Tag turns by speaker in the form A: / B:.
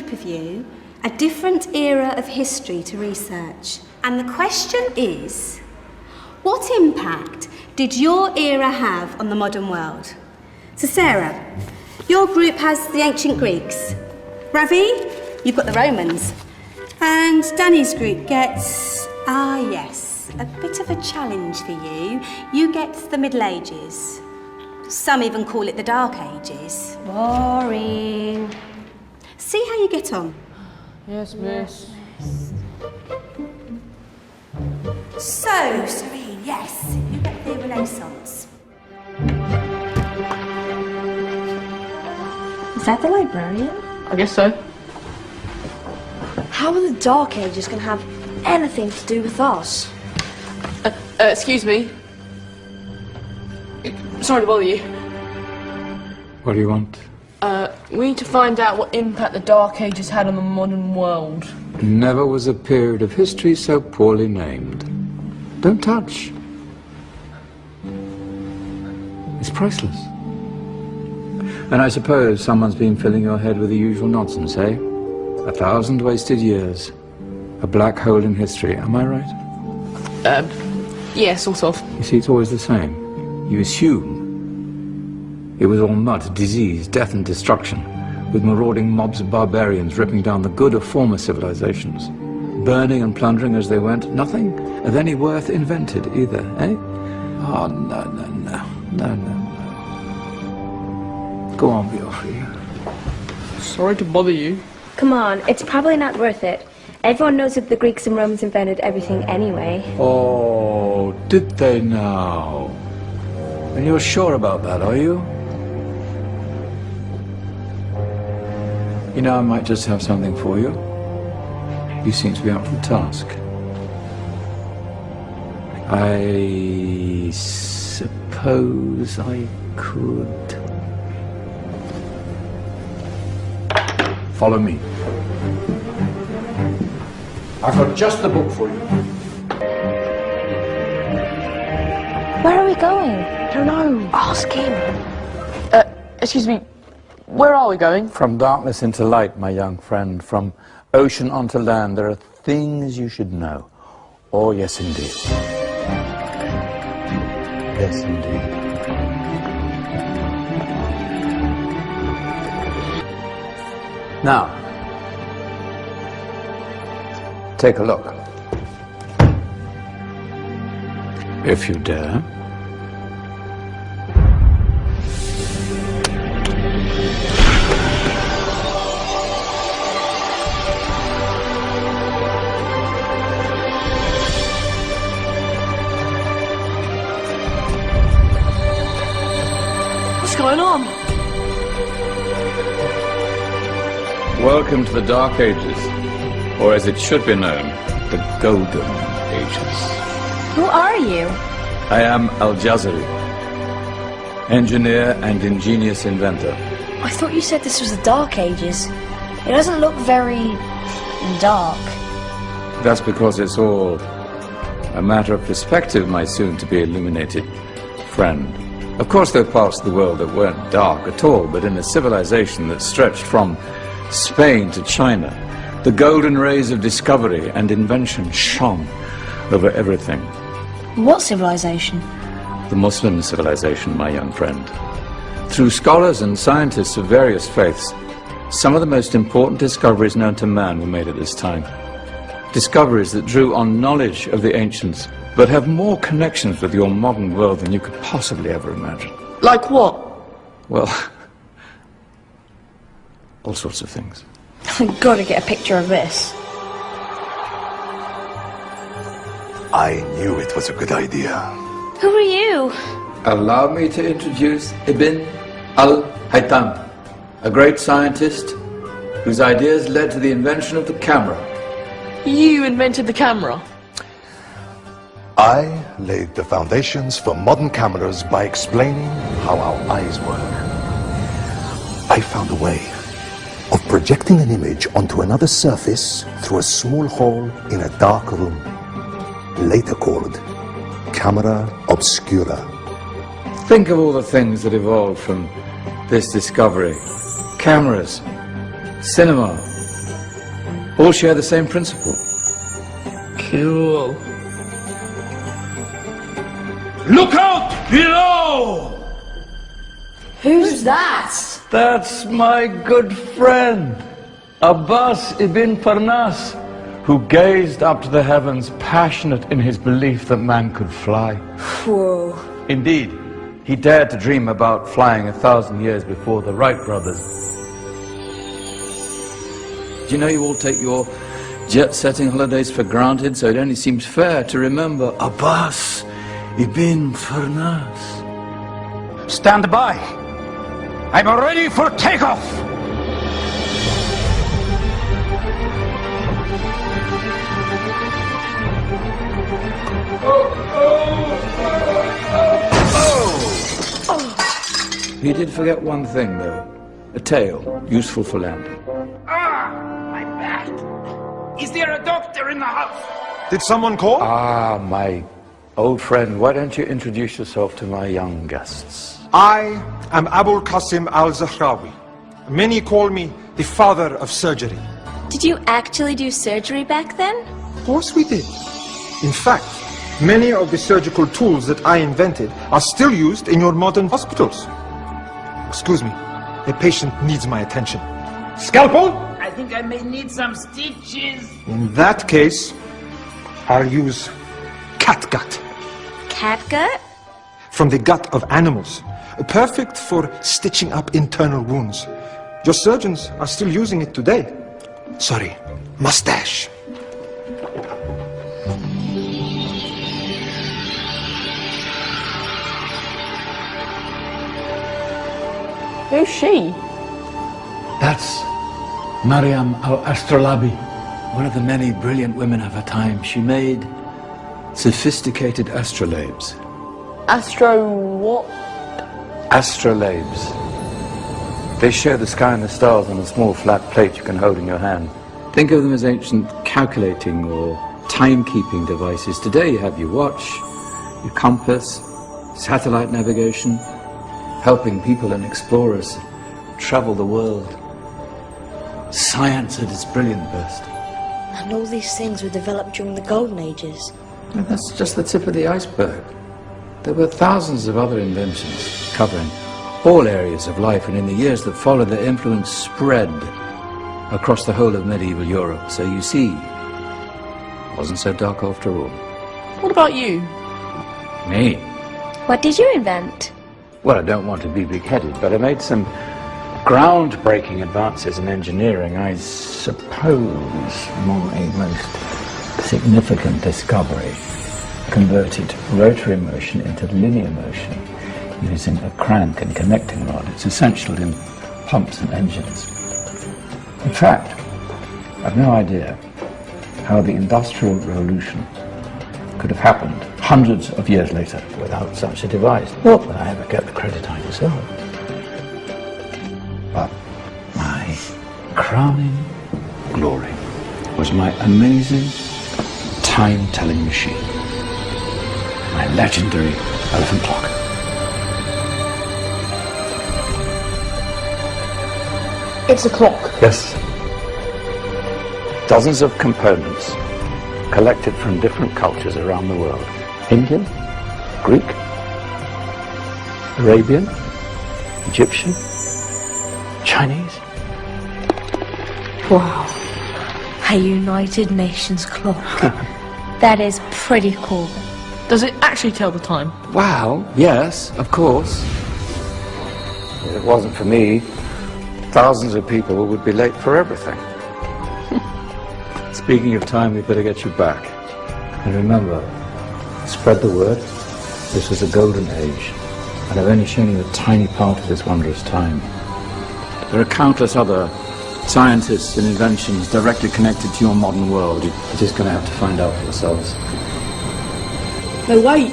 A: group of you a different era of history to research. And the question is, what impact did your era have on the modern world? So Sarah, your group has the ancient Greeks. Ravi, you've got the Romans. And Danny's group gets, yes, a bit of a challenge for you. You get the Middle Ages. Some even call it the Dark Ages. Boring. See how you get on.
B: Yes, miss.
A: So, Serene, yes, you get the Renaissance.
C: Is that the librarian?
B: I guess so.
C: How are the Dark Ages going to have anything to do with us?
B: Excuse me. Sorry to bother you.
D: What do you want?
B: We need to find out what impact the Dark Ages had on the modern world.
D: Never was a period of history so poorly named. Don't touch. It's priceless. And I suppose someone's been filling your head with the usual nonsense, eh? 1,000 wasted years. A black hole in history, am I right?
B: Yeah, sort of.
D: You see, it's always the same. You assume it was all mud, disease, death and destruction, with marauding mobs of barbarians ripping down the good of former civilizations, burning and plundering as they went. Nothing of any worth invented either, eh? Oh, no, no, no, no, no, no. Go on, Biofri.
B: Sorry to bother you.
C: Come on, it's probably not worth it. Everyone knows that the Greeks and Romans invented everything anyway.
D: Oh, did they now? And you're sure about that, are you? You know, I might just have something for you. You seem to be up for the task. I suppose I could. Follow me. I've got just the book for you.
C: Where are we going?
B: I don't know.
C: Ask him.
B: Excuse me. Where are we going?
D: From darkness into light, my young friend. From ocean onto land. There are things you should know. Oh, yes, indeed. Yes, indeed. Now, take a look. If you dare.
B: What's going on?
D: Welcome to the Dark Ages, or as it should be known, the Golden Ages.
C: Who are you?
D: I am Al-Jazari, engineer and ingenious inventor.
C: I thought you said this was the Dark Ages. It doesn't look very dark.
D: That's because it's all a matter of perspective, my soon-to-be illuminated friend. Of course, there are parts of the world that weren't dark at all, but in a civilization that stretched from Spain to China, the golden rays of discovery and invention shone over everything.
C: What civilization?
D: The Muslim civilization, my young friend. Through scholars and scientists of various faiths, some of the most important discoveries known to man were made at this time. Discoveries that drew on knowledge of the ancients, but have more connections with your modern world than you could possibly ever imagine.
B: Like what?
D: Well, all sorts of things.
C: I've got to get a picture of this.
E: I knew it was a good idea.
C: Who are you?
D: Allow me to introduce Ibn al-Haytham, a great scientist whose ideas led to the invention of the camera.
B: You invented the camera?
E: I laid the foundations for modern cameras by explaining how our eyes work. I found a way of projecting an image onto another surface through a small hole in a dark room, later called camera obscura.
D: Think of all the things that evolved from this discovery. Cameras, cinema, All share the same principle.
B: Cool.
F: Look out below!
B: Who's that?
D: That's my good friend, Abbas ibn Farnas, who gazed up to the heavens, passionate in his belief that man could fly.
C: Whoa.
D: Indeed, he dared to dream about flying 1,000 years before the Wright brothers. Do you know you all take your jet-setting holidays for granted, so it only seems fair to remember Abbas ibn Farnas.
F: Stand by. I'm ready for takeoff.
D: He did forget one thing, though. A tail, useful for landing.
F: My back. Is there a doctor in the house?
E: Did someone call?
D: Ah, my old friend, why don't you introduce yourself to my young guests?
G: I am Abul Qasim al-Zahrawi. Many call me the father of surgery.
C: Did you actually do surgery back then?
G: Of course we did. In fact, many of the surgical tools that I invented are still used in your modern hospitals. Excuse me, a patient needs my attention. Scalpel?
F: I think I may need some stitches.
G: In that case, I'll use catgut.
C: Catgut?
G: From the gut of animals. Perfect for stitching up internal wounds. Your surgeons are still using it today. Sorry, mustache.
B: Who's she?
D: That's Maryam al-Astrolabi, one of the many brilliant women of her time. She made sophisticated astrolabes.
B: Astro what?
D: Astrolabes. They show the sky and the stars on a small flat plate you can hold in your hand. Think of them as ancient calculating or timekeeping devices. Today you have your watch, your compass, satellite navigation, helping people and explorers travel the world. Science at its brilliant best.
H: And all these things were developed during the Golden Ages.
D: And that's just the tip of the iceberg. There were thousands of other inventions covering all areas of life, and in the years that followed, their influence spread across the whole of medieval Europe. So you see, it wasn't so dark after all.
B: What about you?
D: Me?
C: What did you invent?
D: Well, I don't want to be big-headed, but I made some groundbreaking advances in engineering. I suppose my most significant discovery converted rotary motion into linear motion using a crank and connecting rod. It's essential in pumps and engines. In fact, I've no idea how the Industrial Revolution could have happened hundreds of years later without such a device. Not that I ever get the credit I deserve. But my crowning glory was my amazing time-telling machine. My legendary elephant clock.
B: It's a clock.
D: Yes. Dozens of components collected from different cultures around the world. Indian, Greek, Arabian, Egyptian, Chinese.
H: Wow. A United Nations clock.
C: That is pretty cool.
B: Does it actually tell the time?
D: Wow, yes, of course. If it wasn't for me, thousands of people would be late for everything. Speaking of time, we better get you back. And remember, spread the word. This was a golden age, and I've only shown you a tiny part of this wondrous time. There are countless other scientists and inventions directly connected to your modern world. You're just going to have to find out for yourselves.
B: No, wait.